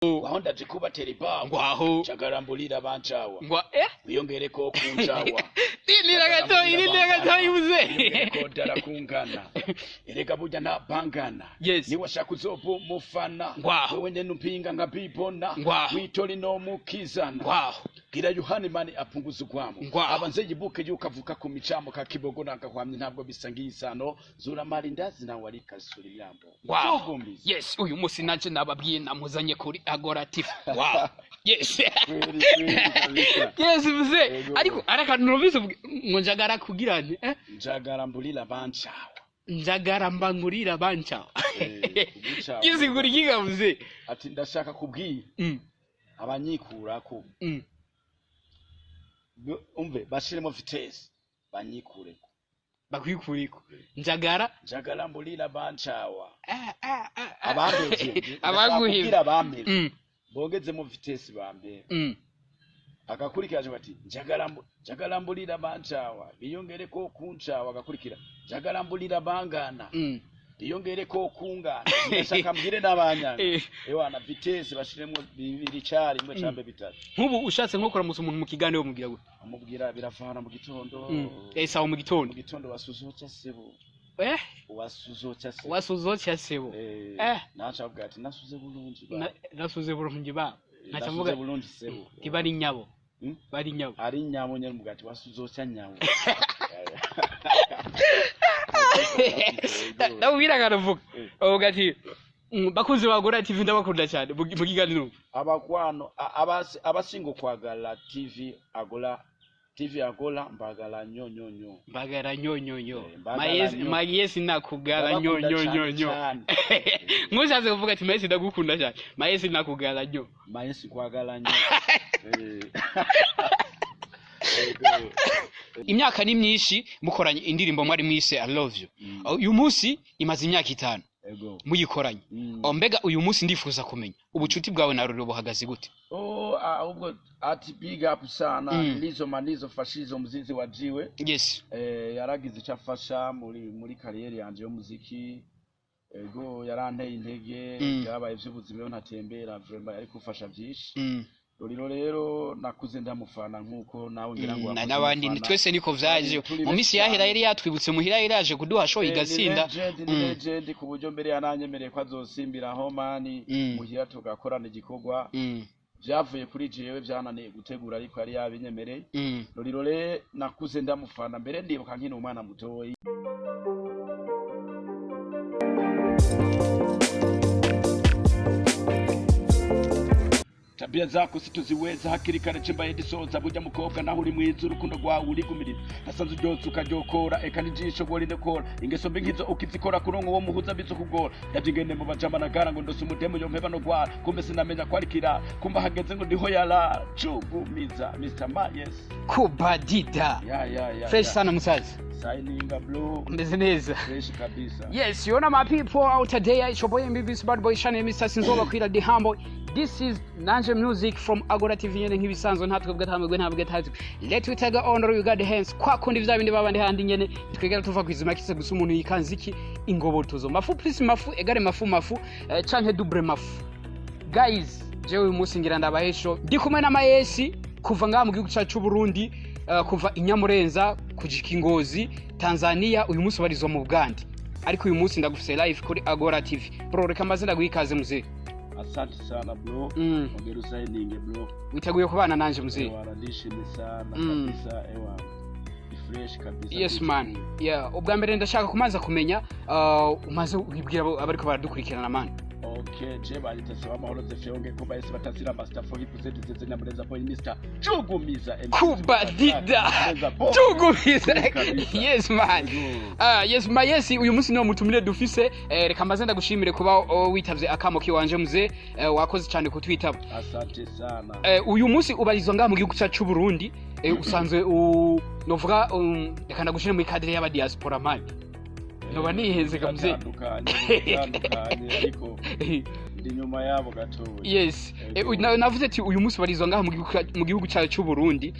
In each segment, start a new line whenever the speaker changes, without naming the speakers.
Waho ndaje kubatera ibaho
ngwaho
cagarambulira bancawa
ngwa
wiyongereko kuncawa
Nira gatoyi muze
ko dara kungana erega burya nta bangana ni washaka uzoba umufana wewe nyene upinga nka bibona witori no mukizana gira Yohani mani apunguza urwamo abanze yibuke yuko avuka ku micamo ka kibogo nagahwamye ntabwo bisangiye isano zura mari ndazi nawe ari kasura irambo
yes uyu musi naje nababwiye namuzanye kuri agoratif yes yes muze ariko arakantu nobize ngo njagara kugirane
njagara mbulira bancawa
njagara mbangurira bancawa izigura ikigavuze
ati ndashaka kubwira abanyikurako umve bashiremo vitesse banyikureko
bakwikuriko njagara
mbulira bancawa
abaguhira
bogeze mu vitesse bambere agakurikiraje bati njagara mbulira bancawa biyongereko kuncawa agakurikira njagara mbulira bangana biyongereko kungana ndashaka mbwire n'abanyanga ewana vitesse bashiremo bibiri cari mwe cambe bitatu
nkubu ushatse nko kuramutsa umuntu mu kiganiro mubwira gute
amubwira biravana mu gitondo
sawa mu gitondo
wasuzoca sebo
wasuzoca sebo
naca avuga ati nasuze
bulungi ba naca mvuga
bulungi sebo
tibari nyabo bari nyabo
ari nyabo nyene mugati wasuzoca nyabo
ndabwira karavuga ugati bakunze bagora TV ndabakunda cyane mu kiganiro
abakwano abasingo kwagala TV agola mbagala nyonyonyo
mayesi nakugala nyonyonyo mushaze kuvuga ati mayesi ndagukunda cyane mayesi nakugala nyo
mayesi kwagala nyo
imyaka ni myinshi mukoranye indirimbo mwari mwise I love you uyu munsi imaze imyaka 5 muyikoranye mbega uyu munsi ndifuza kumenya ubucuti bwawe na Ruro buhagaze gute
ubwo ati big up sana lizo manizo fashizo muzizi wajiwe
yes
yaragize icyo afasha muri kariyeri yanje yo muziki ego yaranteye intege yabaye by'ubuzima ntatembera vraiment ari kufasha byinshi rero nakuze ndamufana nkuko nawe ngira ngo
n'abandi twese niko vyaje mu misi yahera yari yatwibutse muhira yaje kuduha show igasinda
legend ku buryo mbere yananyemereye ko azosimbiraho mani muhira tugakorana igikorwa byavuye kuri jewe byananiye gutegura ariko ari yabinyemereye rero nakuze ndamufana mbere ndibuka nkino umwana mutoyi tabia zako situziweza hakiri kare chimbaye disoza burya mukobwa naho uri mwiza urukundo rwawe uri gumirira hasanze byose ukajokora eka nijisho bwo ndekora ingeso mbi nkizo ukizikora kurongo wo muhuza bizo kugora ndajigende mu bajamana gara ngo ndose umudemo yo mpeba no gwara kumbe sinamenya kwarikira kumba hageze ngo ndiho yala chugumiza Mr. Mayes
kubadida fresh sana musazi
signing bro
neza
fresh kabisa
yes you know my people out today it's your boy MBB's bad boy Shane Mr. Sinzoba kwira the humble. This is Nanje Music from Agora TV nyene nk'ibisanzwe ntatwe bwatamwe ntabwe tazi let we take on you got the hands kwa kundi vyabindi babandi handi nyene twegera tuva kwizima kise gusa umuntu yikanziki ingobotozo mafu please mafu egare mafu canke double mafu guys jewe uyu munsi ngira ndabahesho ndi kumwe na Mayesi kuva ngaha mu gihugu cyacu Burundi kuva inyamurenza kujika Ingozi Tanzania uyu munsi barizwa mu Uganda ariko uyu munsi ndagufise live kuri Agora TV bro reka mazina guhikaze muze
asante sana bro ongera signing bro
witeguye kubana nanje muze
waradishimye sana kabisa ewa fresh kabisa
yes man ubwa mbere ndashaka kumanza kumenya umaze ubibwira abariko baradukurikirana man
okay je balitasaba amahoro zefyonge ko bayese batasira master for hip zeze nyamureza point Mr. Chugumiza
kubadida Chugumiza yes man yes Mayesi uyu munsi no mutumire dufise reka maze ndagushimire kuba witavye akamo kiwanje muze wakoze cyane kutwitaba
asante sana
uyu munsi ubarizwa ngaha mu gihugu cyacu Burundi usanzwe novuga reka ndagushire mu cadre y'aba diaspora man noba niheze kamze
tandukanye ariko ndi nyuma yabo gato
yes navuze ati uyu munsi barizwa ngaha mu gihugu cyacu Burundi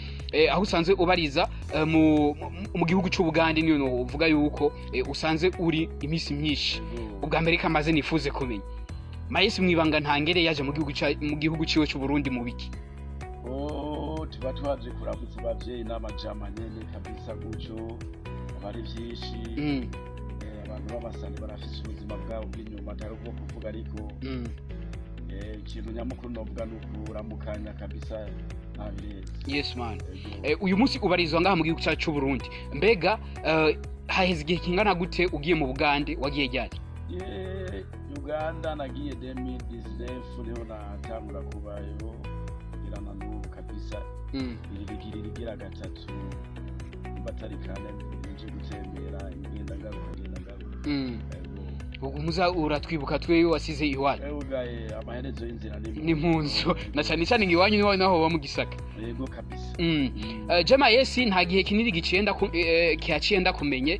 aho usanzwe ubariza mu gihugu cy'u Buganda niyo uvuga yuko usanze uri imisi myinshi ubwa mbere kamaze nifuze kumenya Mayesi mwibanga ntangere yaje mu gihugu ciwe cy'u Burundi mu biki?
Tuba twaje kuramutsa abavyeyi n'amajama nyene kabisa guco bari vyinshi. Abantu b'abasani barafise ubuzima bwabo bw'inyuma atari ubwo kuvuga ariko ikintu nyamukuru novuga n'ukuramukanya kabisa ntabireze.
Yes man. Uyu munsi ubarizwa ngaha mu gihugu cyacu cy'u Burundi. Mbega haheze igihe kingana gute ugiye mu Bugande wagiye ryari?
Uganda nagiye 2019 niho natangura kubayo irana n'ubu kabisa. Irigira gatatu batari kane nje gutembera ingenda ngaruka. Muza uratwibuka twe wasize iwanyu. Ugaye amaherezo y'inzira
ni munzu na cyane cyane ngiwanyu niho naho wa mu Gisaka.
Yego kabisa.
Jema Yesi nta gihe kinini gicenda kiaciye ndakumenye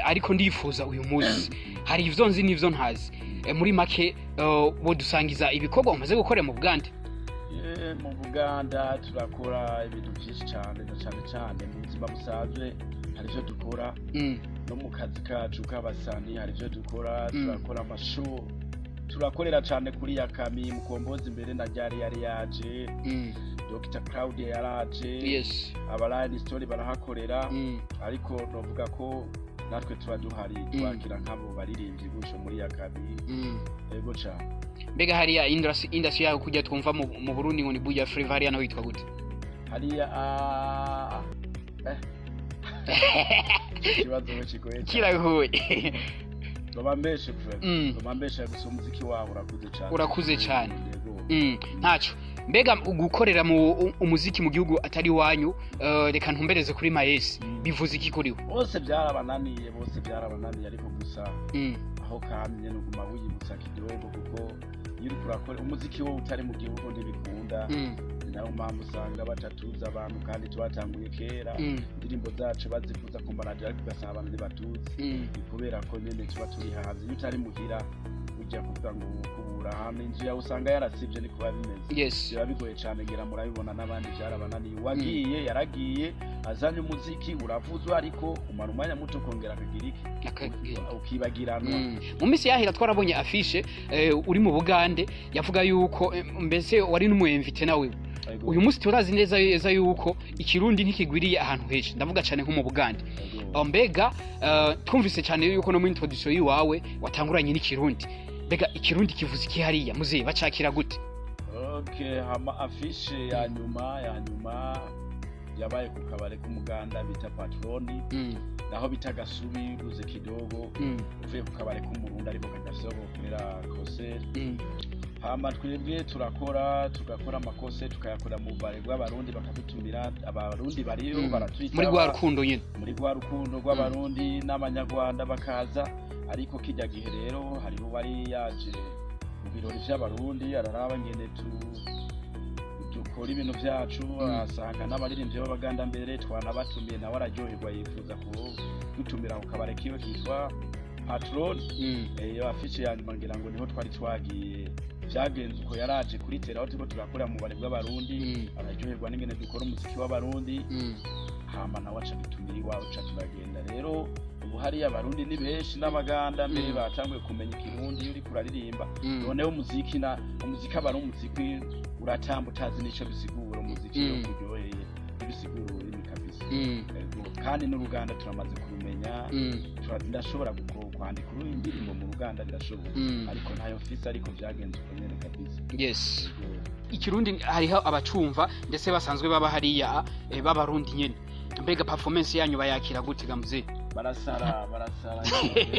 ariko ndifuza uyu munsi hari ivyo nzi n'ivyo ntazi. Muri make bo dusangiza ibikorwa umaze gukora mu Buganda.
Mu Buganda turakora ibintu byinshi cyane cyane mu buzima busanzwe hari ivyo dukora. No mu kazi kacu k'abasani hari ivyo dukora. Turakora amashow turakorera cyane kuri Yakami mukombozi imbere na ryari yari yaje. Dr. Claudia yaraje.
Yes.
Abaline story barahakorera. Ariko novuga ko natwe tuba duhari twakira nk'abo baririmbyi gusho muri Yakami. Yego cyane.
Mbega hariya industry yaho kujya twumva mu Burundi ngo ni Buja Flavor hariya naho yitwa gute?
Hariya kibazo kigoye
kiragoye.
Bamambeshe gusa umuziki wabo
urakuze cyane. Ntaco. Mbega gukorera mu umuziki mu gihugu atari wanyu reka ntumbereze kuri Mayesi bivuze iki kuri we?
Bose byarabananiye ariko gusa aho kamye no guma wiyibutsa kidogo kuko yiri kurakora umuziki wo utari mu gihugu ndibikunda. Naho mpamvu usanga batatuza abantu kandi twatanguye kera indirimbo zacu bazifuza ku maradiyo ariko ugasanga abantu ntibatuzi kubera ko nyene tuba turi hanze utari muhira ujya kuvuga ngo kubura hamwe inzu yawe usanga yarasivye ni kuba bimeze.
Yes.
Biba bigoye cyane ngira murabibona n'abandi byarabananiye wagiye yaragiye azanye umuziki uravuzwa ariko umara umwanya muto kongera akagiriki ukibagirana.
Mu minsi yahira twarabonye afishe uri mu Bugande yavuga yuko mbese wari n'umuinvite nawe. Uyu munsi turazi neza yuko ikirundi ntikigwiriye ahantu henshi ndavuga cyane nko mu Bugande. Mbega twumvise cyane yuko no mu introduction yiwawe watanguranye n'ikirundi. Mbega ikirundi kivuze iki hariya muze bacakira gute?
Okay, hama afishe ya nyuma yabaye ku kabare k'umuganda bita Patroni. Naho bita Gasubi ruze kidogo uvuye ku kabare k'umurundi ariko kadafite gukorera concert. Hama twebwe tugakora amakose tukayakora mu bare rw'abarundi bakadutumira abarundi bariyo baratwita
muri rwa rukundo nyine
muri rwa rukundo rw'abarundi n'abanyarwanda bakaza ariko kijya gihe rero hari wari yaje mu birori by'abarundi araraba ngene dukora ibintu byacu asanga n'abaririmbyi b'Abaganda mbere twanabatumiye nawe araryoherwa yifuza kudutumira ku kabare kiyo kitwa Patron. Afishe yanyuma ngira ngo niho twari twagiye byagenze uko yaraje kuri tera aho turakora mu bare bw'abarundi araryoherwa n'ingene dukora umuziki w'abarundi. Hama nawe aca bitumira iwawe uca turagenda rero ubu hari abarundi ni benshi n'Abaganda mbere batanguye kumenya ikirundi uri kuraririmba. Noneho umuziki abari umuziki uratamba utazi nico bisigura umuziki yo kuryoheye ibisigura ururimi kabisa. Kandi n'Uruganda turamaze kumenya ndashobora kwandika indirimbo mu Ruganda birashoboka ariko ntayo mfise ariko byagenze uko nyene kabisa.
Yes. Ikirundi hariho abacumva ndetse basanzwe baba hariya b'abarundi nyene. Mbega performance yanyu bayakira gute gamuze?
Barasara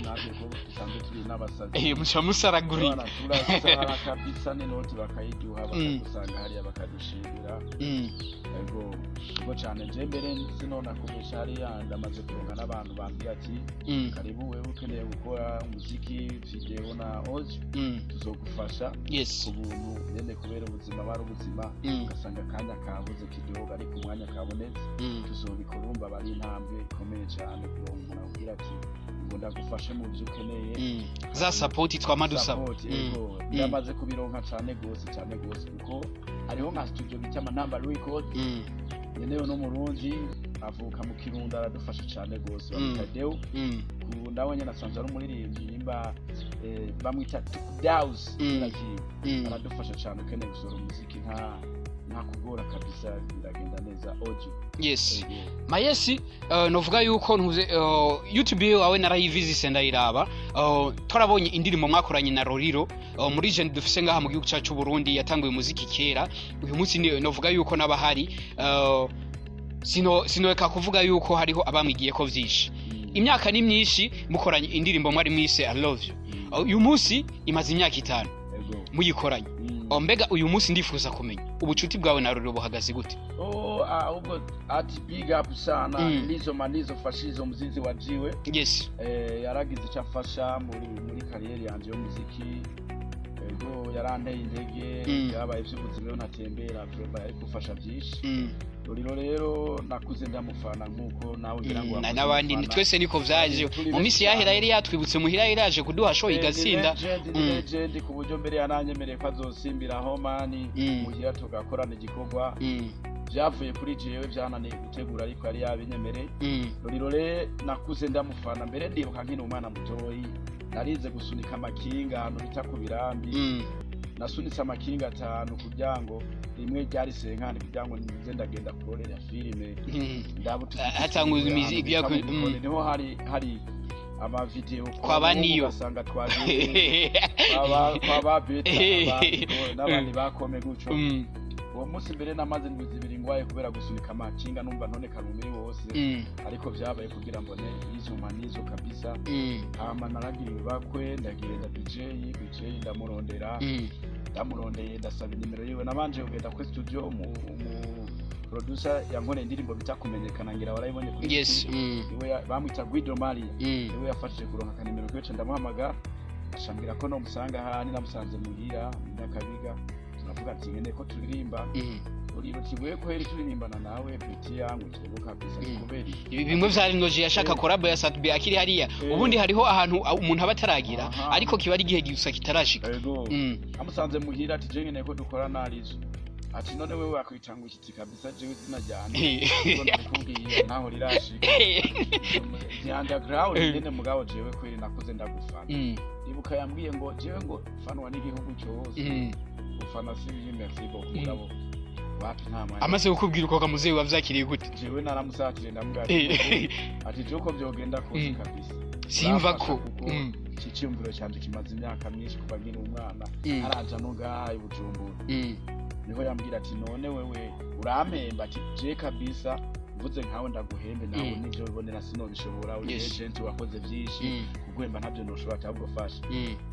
natwe ko dusanzwe turi n'abasazi.
Musaraguri.
Turasara kabisa n'inoti bakayiduha bakadusanga hariya bakadushimira. Yego ubwo cyane je mbere sinona kubesha hariya ndamaze kuronka n'abantu bambwira ati karibu wewe ukeneye gukora umuziki video na audio tuzogufasha.
Yes.
Ubuntu nyene kubera ubuzima bari ubuzima ugasanga kanya kabuze kidogo ariko umwanya kabonetse tuzobikora urumva bari intambwe ikomeye cyane kuronka umuntu ati ngo ndagufashe mu byo ukeneye.
Za support twamadusaba.
Yego ndamaze kubironka cyane gose kuko hariho nka studio bita Manamba Record. Nyenewe no Murundi avuka mu Kirundo aradufasha cyane gose bakadeo nawe nyene asanzwe ari umuririmbyi nimba bamwita Daus aradufasha cyane ukeneye gusohora umuziki nta kugora kabisa biragenda neza oji.
Yes. Mayesi novuga yuko ntuze YouTube wawe narayivizise ndayiraba twarabonye indirimbo mwakoranye na Roriro muri jeune dufise ngaha mu gihugu cyacu Burundi yatanguye umuziki kera uyu munsi novuga yuko nabahari sinoweka kuvuga yuko hariho abamwigiye ko vyinshi imyaka ni myinshi mukoranye indirimbo mwari mwise I love you uyu munsi imaze imyaka 5 muyikoranye mbega uyu munsi ndifuza kumenya ubucuti bwawe na Roriro buhagaze gute?
Ubwo ati big up sana nizo fashizo muzinzi wajiwe.
Yes.
Yaragize cyafasha muri career yanje yo muziki ego yaranteye intege yabaye ivy'ubuzima yo ntatembera vuba ari kufasha byinshi. Roriro rero nakuze ndamufana nkuko nawe ngira ngo
n'abandi twese niko vyaje mu misi yahera yari yatwibutse muhira yaraje kuduha show igasinda
legend ku buryo mbere yananyemereye ko azosimbira aho mani muhira tugakorana igikorwa byavuye kuri jewe byananiye gutegura ariko yari yabinyemereye. Roriro re nakuze ndamufana mbere ndibuka nkina umwana mutoyi narize gusunika amakinga hano bita ku birambi nasunitse amakinga 5 kugira ngo rimwe ryari senkani kugira ngo nize ndagenda kurorera filime ndabutu
hatanguza imiziki yako
niho hari ama video
kwa baniyo
basanga twaje kwa babeta n'abandi bakome guco uwo munsi mbere namaze ndwiza ibiri ngwaye kubera gusunika amakinga numva none karumiri wose ariko vyabaye kugira ngo ne izuma nizo kabisa hama naragiriwe bakwe ndagenda DJ ndamurondeye ndasaba inimero yiwe nabanje kugenda ku studio mu producer yankore indirimbo bitakumenyekana ngira warayibonye kuri
yes
iwe bamwita Guido Maria iwe yafashije kuronka kanimero kwice ndamuhamagara ashambira ko no musanga hani namusanze muhira ndakabiga tunavuga ati ngene ko turirimba uriro kibuye ko heri turirimbana nawe peti yangu kibuka kabisa kuberi
bimwe vyari noje yashaka collab ya Satbi akiri hariya ubundi hariho ahantu umuntu abataragira ariko kiba ari gihe gisa kitarashika amusanze muhira ati je ngene ko dukora narizo ati none wewe wakwitanga ukiti kabisa jewe zina jyane kubwiye naho rirashika ni underground nyene mugabo jewe kweri nakuze ndagufana ibuka yambwiye ngo jewe ngo fanwa n'igihugu cyose ufana si merci beaucoup mugabo wapi nta mwanya amaze gukubwira uko kamuzeyi wavyakiriye gute?
Jewe naramusatire ndambwira ati joko byogenda kose kabisa
simva ko
cyicumviro cyanje kimaze imyaka myinshi kuva nkiri umwana araja no gahaye Bujumbura niho yambwira ati none wewe urampemba ati je kabisa mvuze nkawe ndaguhembe nawe nivyo bibonera sinobishobora uri agent wakoze byinshi kugwemba ntabyo ndoshobora cyabwo fasha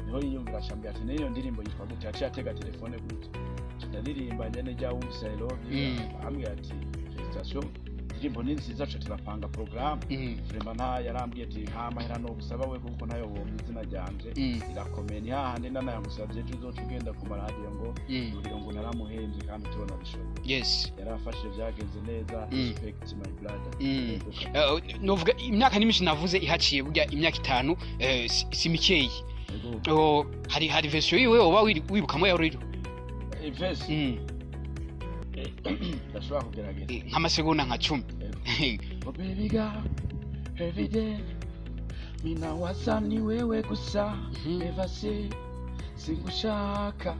niho yiyumvira shambye ati niyo ndirimbo yitwa gute aciye atega telefone gute ndaririmba nyene jya wumvise I love you ambye ati station ndirimbo ni nziza cyo turapanga program vraiment nta yarambye ati nkamahera no gusaba we kuko nayo wo izina ryanje irakomeye ni hahandi nana yamusabye tuzo tugenda ku radio ngo uriro ngo naramuhenze kandi tubona bishoboka.
Yes
yarafashe byagenze neza respect my brother
novuga imyaka nimishi navuze ihaciye burya imyaka 5 si mikeyi hari version yiwe oba wibukamo ya Roriro
version ndashobora kugerageza
nk'amasegonda nka 10
oh baby girl every day mina wasani wewe gusa never say singushaka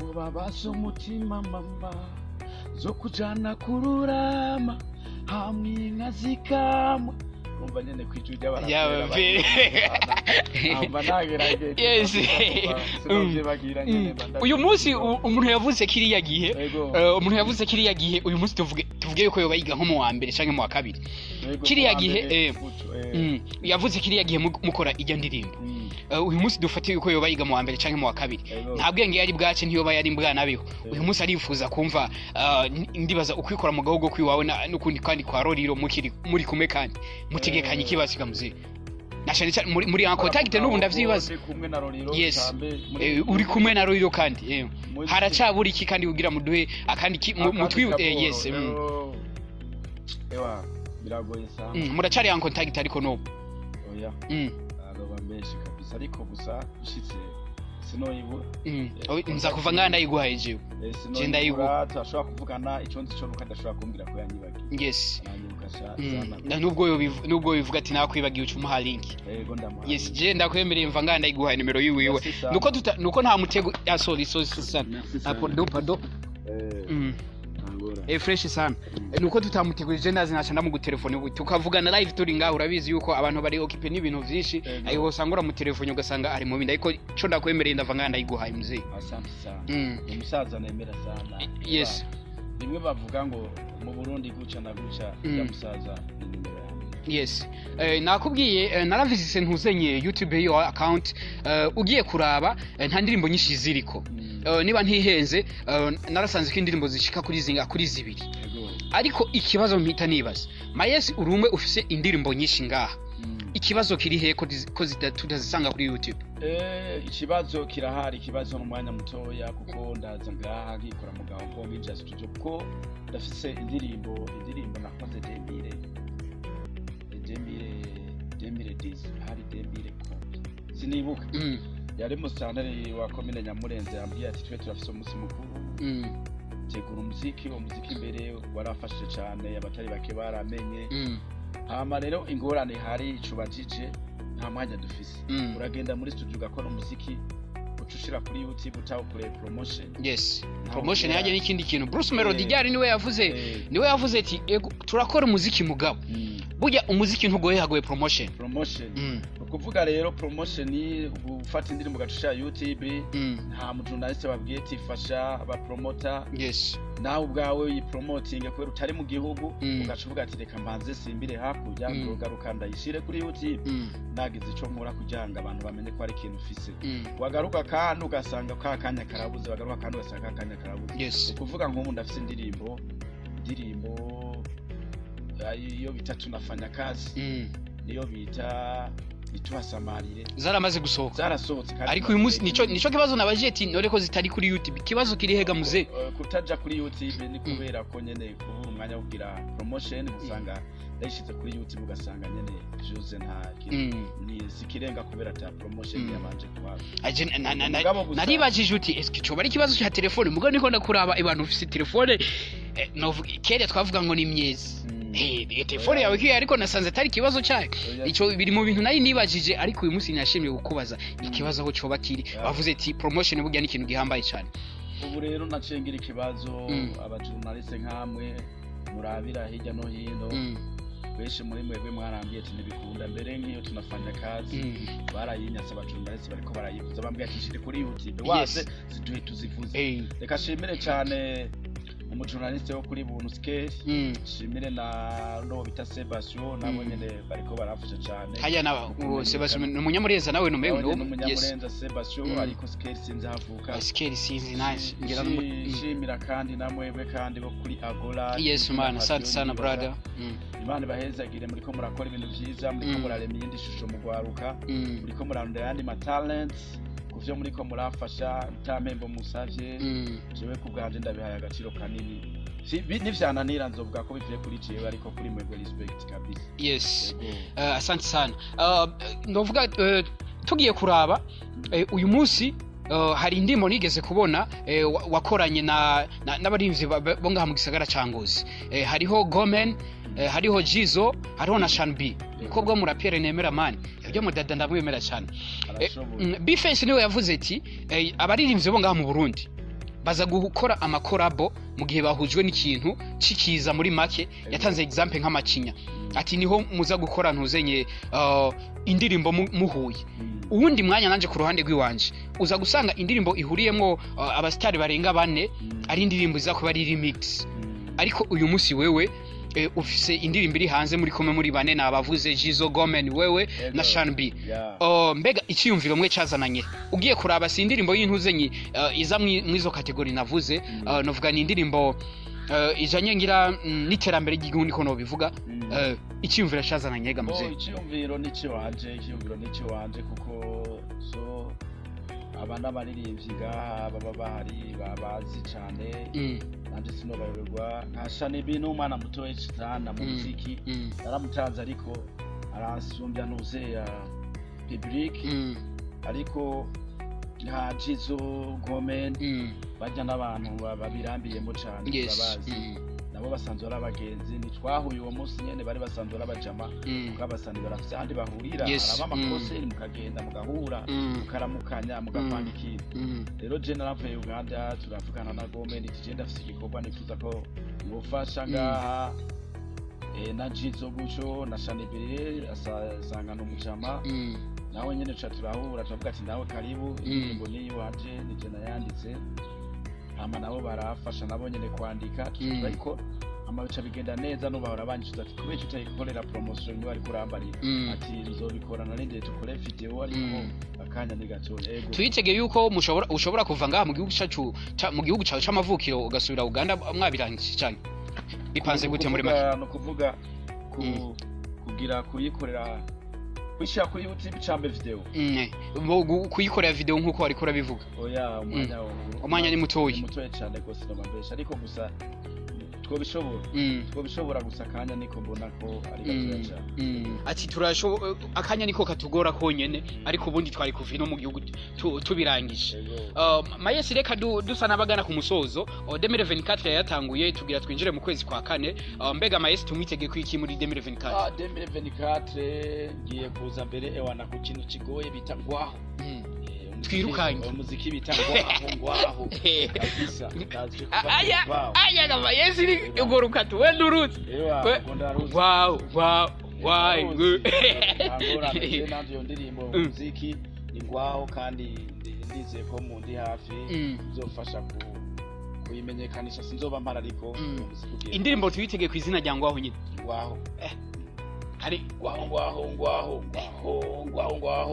ubabasa umutima mama zo kujana kururama hamwe nkazikama umva nyene kwicuja barabera amba nagerage
yes uyu munsi umuntu yavuze kiriya gihe uyu munsi tuvuge yuko yoba yiga nko mu wa mbere canke mu wa kabiri kiriya gihe yavuze kiriya gihe mukora ijya ndirimbo uyu munsi dufatiye yuko yoba yiga mu wa mbere canke mu wa kabiri nta bwenge yari bwace ntiyoba yari mbwana biho uyu munsi arifuza kumva ndibaza ukwikora mu gahugu kwiwawe n'ukundi kandi kwa Roriro muri kumwe kandi mutegekanye kibasiga muze nashane muri en contact n'ubu ndavyibaza yes uri kumwe na Roriro kandi haracabura iki kandi kugira muduhe akandi mutwi yes
ewa biragoye sana
muracari en contact ariko no
oya aba menshi kabisa ariko gusa ushitse sinoyibura
nza kuva ngana yiguhaye jewe je ndayibura
turashobora kuvugana ico nzi cyo nuko adashobora kumbwira ko yanyibagiye
yes nubwo bivuga ati nakwibagiye uca umuha link yes je ndakwemereye mva ngana yiguhaye nimero yiwiwe nuko nta mutego sorry sana pardon fresh sana nuko tutamutegurije ndazi naca ndamu gutelefone ubu tukavugana live turi ngaho urabizi yuko abantu bari occupé n'ibintu vyinshi ayo usangura mu telefone ugasanga ari mu binda ariko cyo ndakwemereye ndava ngana yiguhaye muzee
asante sana umusaza nemera sana
yes
bimwe bavuga ngo mu Burundi guca na guca ya musaza
yes nakubwiye naravizise ntuzenye YouTube yo account ugiye kuraba nta ndirimbo nyinshi ziriko niba ntihenze narasanze ko indirimbo zishika kuri zibiri ariko ikibazo mpita nibaza mayesi urumwe ufise indirimbo nyinshi ngaha ikibazo kiri he ko tutazisanga kuri YouTube
ikibazo kirahari ikibazo mu mwanya mutoya kuko ndaza ngaha ngikora mu gaho mbinja studio ko ndafise indirimbo nakoze Dembire dizi hari Dembire ko sinibuka yari musantari wa komine Nyamurenze yambwiye ati twe turafise umunsi mukuru tegura umuziki imbere warafashije cyane abatari bake baramenye hama rero ingorane hari icubajije nta mwanya dufise uragenda muri studio ugakora umuziki ucushira kuri YouTube utawukore promotion
yes promotion yaje n'ikindi kintu Bruce Melody ryari niwe yavuze ati turakora umuziki mugabo burya umuziki ntugoye hagoye promotion ukuvuga rero promotion ni gufata indirimbo gatusha YouTube nta mujournaliste babwiye ati fasha aba promoter yes
nawe ubwawe yi promoting kwera utari mu gihugu ugacuvuga ati reka mbanze simbire hakurya ngogaruka ndayishire kuri YouTube nagize ico nkora kujyanga abantu bamenye ko ari ikintu ufise wagaruka kandi ugasanga ka kanya karabuze wagaruka kandi ugasanga ka kanya karabuze
yes
ukuvuga nk'ubu ndafise indirimbo iyo bita tunafanya kazi niyo bita ituhasamarire
zaramaze gusohoka
zarasohotse
ariko uyu munsi nico kibazo nabaje ati nore ko zitari kuri YouTube kibazo kiri hega muze
kutaja kuri YouTube ni kubera ko nyene kubura umwanya wo kugira promotion usanga yashize kuri YouTube ugasanga nyene Jose nta ni sikirenga kubera ta promotion yabanje kuba
naribajije uti eske cyo bari kibazo cya telefone mugo niko ndakuraba abantu ufite telefone novuga kere twavuga ngo ni myezi telefone yawe kiyo ariko nasanze atari kibazo cyayo ico biri mu bintu nari nibajije ariko uyu munsi nashimye gukubaza ikibazo aho cyoba kiri bavuze ati promotion burya ni ikintu gihambaye cyane
ubu rero nacengira ikibazo abajournaliste nkamwe murabira hirya no hino benshi muri mwebwe mwarambiye ati nibikunda mbere nk'iyo tunafanya kazi barayinyatse abajournaliste bariko barayivuza bambwiye ati shire kuri YouTube wase ziduhe tuzivuze reka shimire cyane umujournaliste wo kuri Buntu Scale shimire na ndo bita Sebastien nabo nyene bariko barafasha cyane
haya na Sebastien n'umunyamureza nawe numewe
n'umunyamureza Sebastien ariko Scale sinzi havuka
Scale sinzi nice ngira
shimira kandi namwebwe kandi bo kuri Agora
yes man asante sana brother
Imana bahezagire muriko murakora ibintu byiza muriko murarema iyindi shusho mugwaruka muriko murarondera yandi ma talents kuvyo muriko murafasha utamembo musavye jewe kubwanje ndabihaye agaciro kanini nivyananira nzovuga ko bivuye kuri jewe ariko kuri mwebwe respect kabisa
yes asante sana ndovuga tugiye kuraba uyu munsi hari indimo nigeze kubona wakoranye n'abarimvyi bo ngaha mu gisagara ca Ngozi hariho Gomen hariho Jizo hariho na Shanbi ko bwo murapere nemera mani ibyo mudada ndamwemera cyane Bifense niwe yavuze ati abarimvyi bo ngaha mu Burundi baza gukora amakorabo mu gihe bahujwe n'ikintu cikiza muri make yatanze example nk'amacinya ati niho muza gukora ntuzenye indirimbo muhuye uwundi mwanya nanje ku ruhande rw'iwanje uza gusanga indirimbo ihuriyemo abastari barenga 4 ari indirimbo iza kuba ari remix ariko uyu munsi wewe ufise indirimbo iri hanze muri kome muri 4 nabavuze Jizo Gomen wewe na Shanbi mbega icyumviro mwe cazananye ugiye kuraba si indirimbo y'intuzenyi iza mwizo kategori navuze novuga ni indirimbo ijanye ngira n'iterambere ry'igihugu niko no bivuga icyumviro cazananye ga muze
icyumviro nici wanje kuko so abana baririmbyi gaha baba bahari babazi cyane nanje sinobayoberwa nkashana ibintu umwana mutoye cyane mu muziki naramutanze ariko arasumbya nuze ya public ariko nka Jizo Gomen bajya n'abantu babirambiyemo cyane babazi nabo basanzwe ari abagenzi ntitwahuye uwo munsi nyene bari basanzwe ari abajama ukabasani barafite ahandi bahurira araba amakoseri mukagenda mugahura mukaramukanya mugapangikira rero je naravuye Uganda turavugana na Gomen ikigenda afite igikorwa nifuza ko ngufasha ngaha na Jizo guco na Shanibire asanga n'umujama nawe nyene turahura turavuga ati nawe karibu ngo niyo waje nije nayanditse hama nabo barafasha nabo nyene kwandika ariko amabica bigenda neza no bahora banyicuza ati kubera utayikorera promotion niba ari kurambarira ati nzobikorana n'inde tukore video ariko akanya ni gato yego
twitege yuko ushobora kuva ngaha mu gihugu cyacu mu gihugu cyawe c'amavukiro ugasubira Uganda mwabirangije cyane bipanze gute muri make
no kuvuga kugira kuyikorera wisha kuri YouTube chambe video
kuyikorera video nkuko wari kora bivuga
oya
umwanya ni mutoyi
cyane gose no mabesha ariko gusa twobishobora gusa kanya niko mbona ko ari gato
ati turashobora akanya niko katugora konyene ariko ubundi twari kuva no mu gihugu tubirangije mayesi reka dusa nabagana ku musozo 2024 yatanguye tugira twinjire mu kwezi kwa kane mbega mayesi tumwitege kwiki muri 2024
2024 ngiye kuza mbere ewana ku kintu kigoye bita ngwaho
twirukanye
umuziki bita ngwaho kabisa
aya gaba yesi ni ugoruka tu wenda uruzi wow
angora nanje yo ndirimbo umuziki ni ngwaho kandi ndize ko mu ndi hafi zofasha kuyimenyekanisha sinzoba mpara ariko
indirimbo twitege ku izina rya ngwaho nyine
ngwaho
hari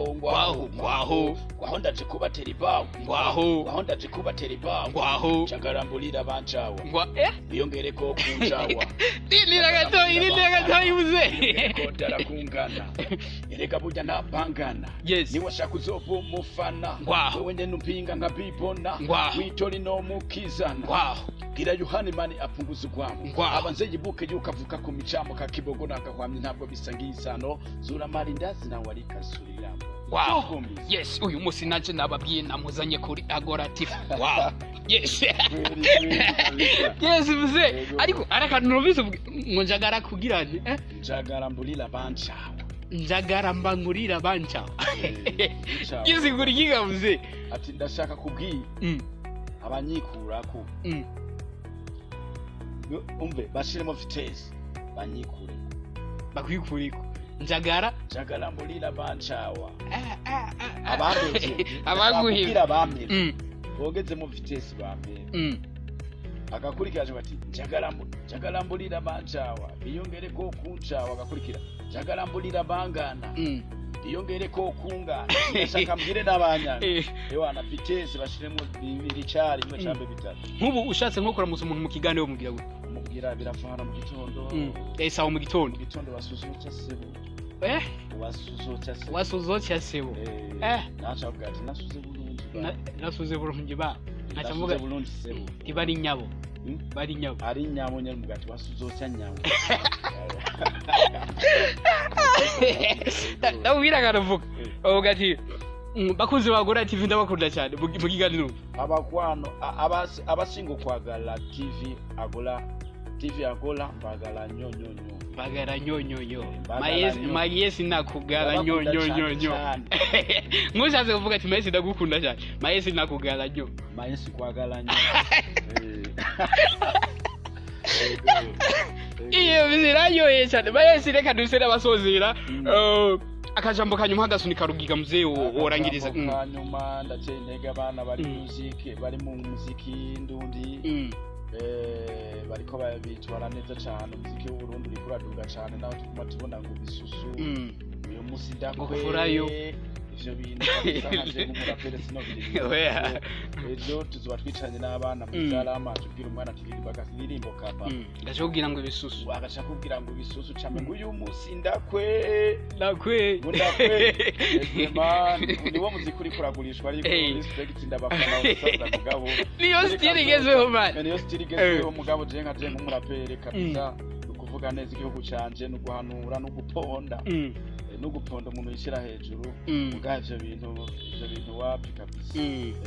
ngwaho ndaje kubatera ibaho ngwaho ndaje kubatera ibaho chagarambulira bancawa biyongere ko kuncawa
nira gato yuze
ko darakungana erega burya nabangana ni washaka uzovu mufana wewe nyene umpinga nka bibona witori no mukizana gira Yohani mani apunguza urwamo abanze yibuke yuko avuka ku micamo ka kibogo nakahwamye ntabwo bisangisano zura mari ndazi nawe ari kasuriramo
yes uyu musi naje nababwiye namuzanye kuri agoratif wow yes yes muze ariko arakantu nobize ngo njagara kugirane
njagara mbulira bancawa
njagara mbangurira bancawa yizi kuri kigavuze
ati ndashaka kubwiye abanyikurako umve bashiremo vitesse banyikure
bakwikuriko njagara
mulira bancawa
abaguhira
bambe bogeze mu vitesse bambe agakurikiraje bati njagara mulira bancawa biyongere ko kuncawa agakurikira njagara mulira bangana biyongere ko kungana ndashaka mbwire n'abanyana ewana vitesse bashiremo bibiri cari imwe cambe bitatu
nkubu ushatse nko kuramutsa umuntu mu kiganiro mugira gute
mubwira birafana mu gitondo
sawa mu gitondo
basuzutsa sebo
wasuzutsa sebo
nacha bwati
nasuze burungi ba nacha mvuga
burungi sebo
ibari nyabo
ari nyabo nyene mugati wasuzutsa nyabo
ndabwira karavuga ugati bakunze bagora TV ndabakunda cyane mu kiganiro
abakwano abasingo kwagala TV agola
bagara nyonyonyo mayesi nakugara nyonyonyo mushaze kuvuga ati mayesi ndagukunda cyane mayesi nakugara nyo
mayesi kwagala nyo
iyo bizirayoye cyane mayesi reka dusere abasozera akajambo kanyuma hagasunika rugiga muzee worangiriza
kanyuma ndace intege abana bari mu muziki ndundi bariko babitwara neza cyane umuziki w'u Burundi uri kuraduga cyane naho tubona ngo bisusu uyu musi ndakwe ivyo bintu byaje kumurapere sino biri ejo tuzoba twicanye n'abana mu Zarama tubwira umwana tiririmba indirimbo kapa
ndaje kubwira ngo ibisusu
agaca kubwira ngo ibisusu cyane ngo uyu musi ndakwe man niwo muziki uri kuragurishwa ariko respect ndabafana usaza mugabo
niyo style igezweho man
niyo style igezweho mugabo je nka nk'umurapere kabisa kuvuga neza igihugu canje no guhanura no guponda no guponda umuntu yishira hejuru ubwavyo bintu wapi kabisa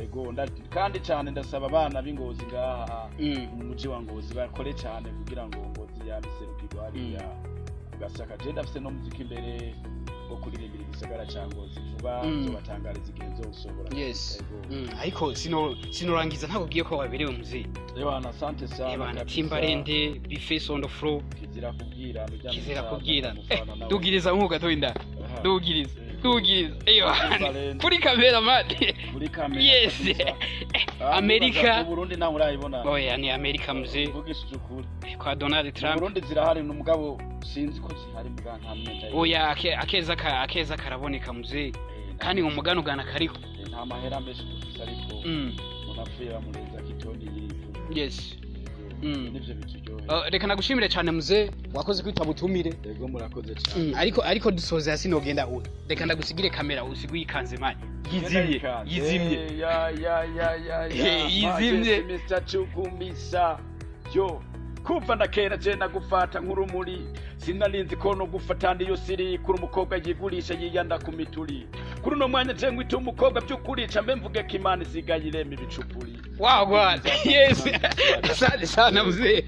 ego kandi cyane ndasaba abana b'ingozi ngaha mu muji wa Ngozi bakore cyane kugira ngo Ngozi yabiserukirwa hariya ugasaka je ndafise no muziki imbere wo kuririmbira igisagara ca Ngozi vuba zobatangariza igihe zosobora
ariko sinorangiza ntakubwiye ko waberewe muzi
Ewana asante sana
Ewana Timbarende Biface on the floor
kizira
kubwira dugiriza nkuga toinda dugiriza kuri kamera mate yes Amerika
Burundi naho urayibona
oya ni Amerika muzi
vugishije ukuri
kwa Donald Trump
Burundi zirahari n'umugabo sinzi ko zihari muga nta mwenda
oya akeza karaboneka muzi kandi umugano ugana kariko
nta mahera menshi dufise ariko munapfira mureza kitoni yivu
yes
nivyo bituryohe
reka nagushimire cyane muze wakoze kwita butumire
yego murakoze cyane
ariko dusoze hasi nogenda uwe reka ndagusigire kamera usiguye ikanze mani yizimye
Mr. Chukumbisa yo kuva ndakera je nagufata nk'urumuri sinarinzi ko no gufata ndiyo siri kuri umukobwa yigurisha yiyanda ku mituri kuri no mwanya je ngwita umukobwa by'ukuri ca mbe mvuge ko Imana isigaye irema ibicupuri
wow yes asante sana mzee